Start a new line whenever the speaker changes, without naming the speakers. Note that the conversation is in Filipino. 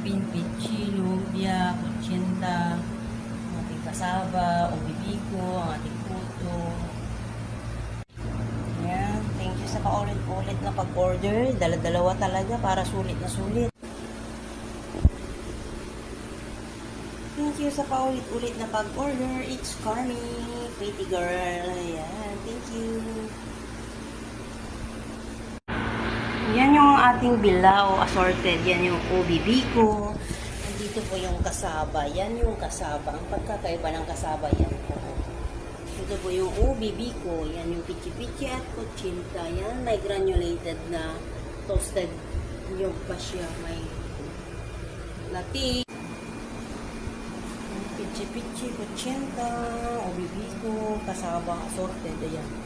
Gapin, Pichi, Lumpia, Kutsinta, ang ating kasaba, o bibiko, ang ating puto. Ayan. Thank you sa paulit-ulit na pag-order. Dala-dalawa talaga para sulit na sulit. Thank you sa paulit-ulit na pag-order. It's Carmi, pretty girl. Ayan. Thank you. Yan yung ating bilao assorted. Yan yung ubi biko. Nandito po yung kasaba. Yan yung kasaba. Ang pagkakaiba ng kasaba yan po. Ito po yung ubi biko. Yan yung pichi-pichi at kutsinta. Yan may granulated na toasted yung pa siya. May latik. Pichi-pichi, kutsinta, ubi biko, kasaba assorted. Ayan.